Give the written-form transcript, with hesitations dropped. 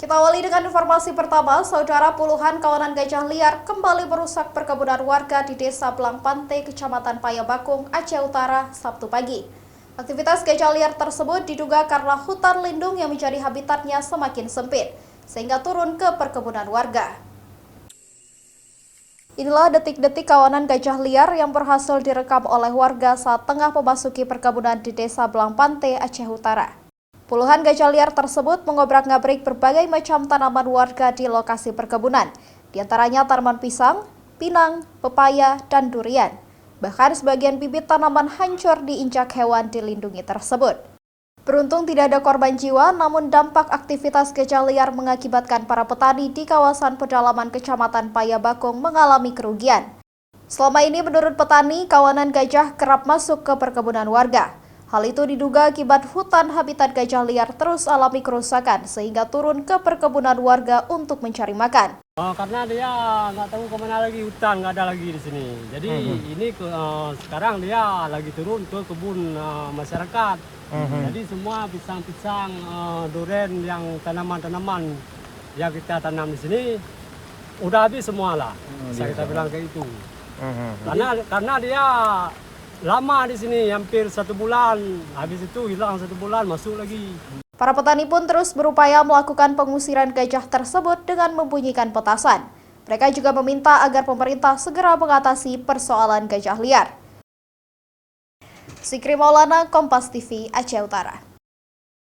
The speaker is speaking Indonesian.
Kita awali dengan informasi pertama, saudara. Puluhan kawanan gajah liar kembali merusak perkebunan warga di Desa Blangpante, Kecamatan Payabakung, Aceh Utara, Sabtu pagi. Aktivitas gajah liar tersebut diduga karena hutan lindung yang menjadi habitatnya semakin sempit, sehingga turun ke perkebunan warga. Inilah detik-detik kawanan gajah liar yang berhasil direkam oleh warga saat tengah memasuki perkebunan di Desa Blangpante, Aceh Utara. Puluhan gajah liar tersebut mengobrak-ngabrik berbagai macam tanaman warga di lokasi perkebunan, diantaranya tanaman pisang, pinang, pepaya, dan durian. Bahkan sebagian bibit tanaman hancur diinjak hewan dilindungi tersebut. Beruntung tidak ada korban jiwa, namun dampak aktivitas gajah liar mengakibatkan para petani di kawasan pedalaman Kecamatan Payabakung mengalami kerugian. Selama ini menurut petani, kawanan gajah kerap masuk ke perkebunan warga. Hal itu diduga akibat hutan habitat gajah liar terus alami kerusakan sehingga turun ke perkebunan warga untuk mencari makan. Karena dia nggak tahu kemana lagi, hutan nggak ada lagi di sini. Jadi ini sekarang dia lagi turun ke kebun masyarakat. Jadi semua pisang-pisang, durian, yang tanaman-tanaman yang kita tanam di sini udah habis semua lah. Bisa kita bilang kayak itu. Karena dia lama di sini, hampir 1 bulan. Habis itu hilang 1 bulan, masuk lagi. Para petani pun terus berupaya melakukan pengusiran gajah tersebut dengan membunyikan petasan. Mereka juga meminta agar pemerintah segera mengatasi persoalan gajah liar. Sikri Maulana, Kompas TV, Aceh Utara.